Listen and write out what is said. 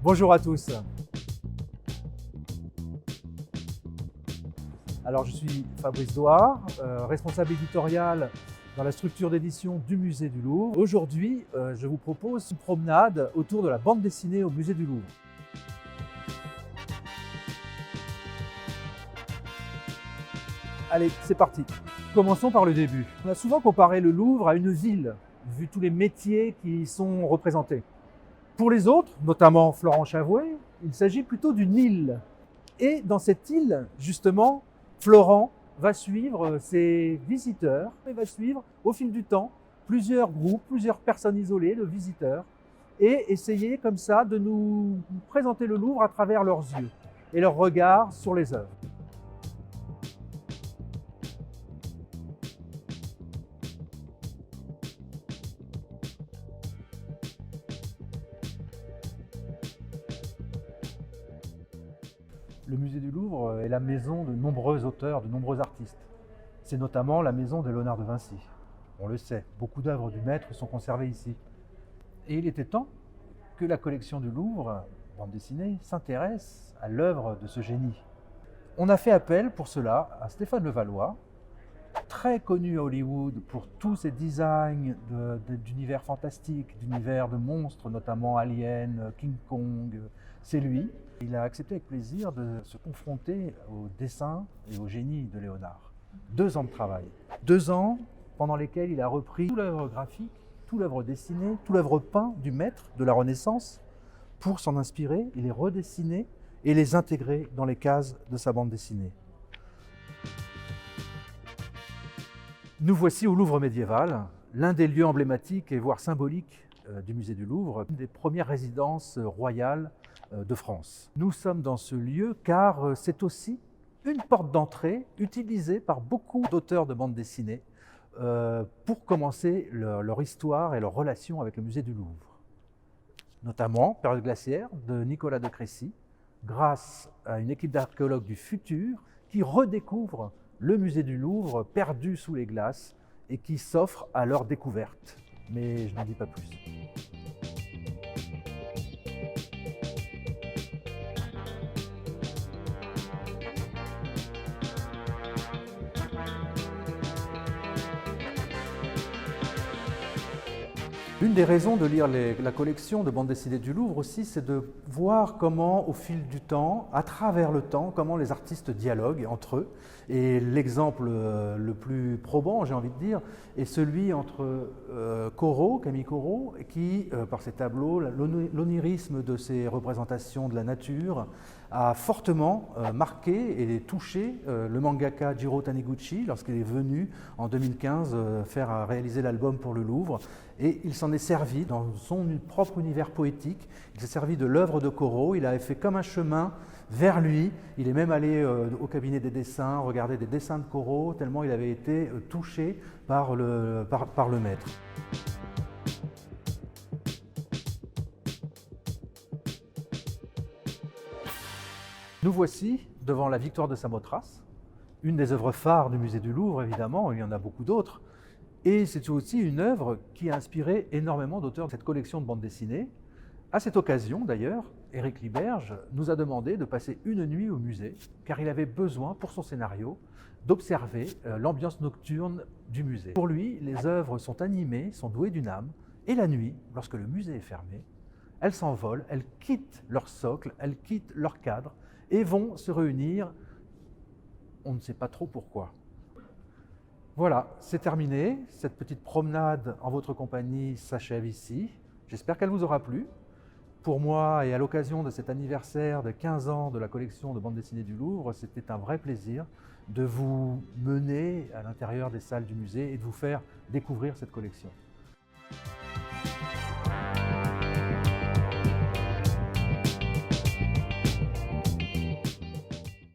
Bonjour à tous. Alors je suis Fabrice Doard, responsable éditorial dans la structure d'édition du Musée du Louvre. Aujourd'hui, je vous propose une promenade autour de la bande dessinée au Musée du Louvre. Allez, c'est parti. Commençons par le début. On a souvent comparé le Louvre à une ville, vu tous les métiers qui y sont représentés. Pour les autres, notamment Florent Chavoué, il s'agit plutôt d'une île. Et dans cette île, justement, Florent va suivre ses visiteurs et va suivre au fil du temps plusieurs groupes, plusieurs personnes isolées de visiteurs et essayer comme ça de nous présenter le Louvre à travers leurs yeux et leur regard sur les œuvres. Le musée du Louvre est la maison de nombreux auteurs, de nombreux artistes. C'est notamment la maison de Léonard de Vinci. On le sait, beaucoup d'œuvres du maître sont conservées ici. Et il était temps que la collection du Louvre, bande dessinée, s'intéresse à l'œuvre de ce génie. On a fait appel pour cela à Stéphane Levallois, très connu à Hollywood pour tous ses designs d'univers fantastiques, d'univers de monstres, notamment Alien, King Kong. C'est lui. Il a accepté avec plaisir de se confronter au dessin et au génie de Léonard. 2 ans de travail. 2 ans pendant lesquels il a repris toute l'œuvre graphique, toute l'œuvre dessinée, toute l'œuvre peinte du maître de la Renaissance pour s'en inspirer et les redessiner et les intégrer dans les cases de sa bande dessinée. Nous voici au Louvre médiéval, l'un des lieux emblématiques et voire symboliques du musée du Louvre, une des premières résidences royales de France. Nous sommes dans ce lieu car c'est aussi une porte d'entrée utilisée par beaucoup d'auteurs de bande dessinée pour commencer leur histoire et leur relation avec le musée du Louvre. Notamment Période glaciaire de Nicolas de Crécy, grâce à une équipe d'archéologues du futur qui redécouvre le musée du Louvre perdu sous les glaces et qui s'offre à leur découverte. Mais je n'en dis pas plus. L'une des raisons de lire la collection de bandes dessinées du Louvre aussi, c'est de voir comment, au fil du temps, à travers le temps, comment les artistes dialoguent entre eux. Et l'exemple le plus probant, j'ai envie de dire, est celui entre Corot, Camille Corot, qui, par ses tableaux, l'onirisme de ses représentations de la nature, a fortement marqué et touché le mangaka Jiro Taniguchi lorsqu'il est venu en 2015 réaliser l'album pour le Louvre. Et il s'en est servi dans son propre univers poétique, il s'est servi de l'œuvre de Corot, il a fait comme un chemin vers lui, il est même allé au cabinet des dessins, regarder des dessins de Corot, tellement il avait été touché par le maître. Nous voici devant la Victoire de Samothrace, une des œuvres phares du musée du Louvre évidemment, il y en a beaucoup d'autres. Et c'est aussi une œuvre qui a inspiré énormément d'auteurs de cette collection de bandes dessinées. À cette occasion, d'ailleurs, Éric Liberge nous a demandé de passer une nuit au musée, car il avait besoin, pour son scénario, d'observer l'ambiance nocturne du musée. Pour lui, les œuvres sont animées, sont douées d'une âme, et la nuit, lorsque le musée est fermé, elles s'envolent, elles quittent leur socle, elles quittent leur cadre, et vont se réunir, on ne sait pas trop pourquoi. Voilà, c'est terminé. Cette petite promenade en votre compagnie s'achève ici. J'espère qu'elle vous aura plu. Pour moi, et à l'occasion de cet anniversaire de 15 ans de la collection de bandes dessinées du Louvre, c'était un vrai plaisir de vous mener à l'intérieur des salles du musée et de vous faire découvrir cette collection.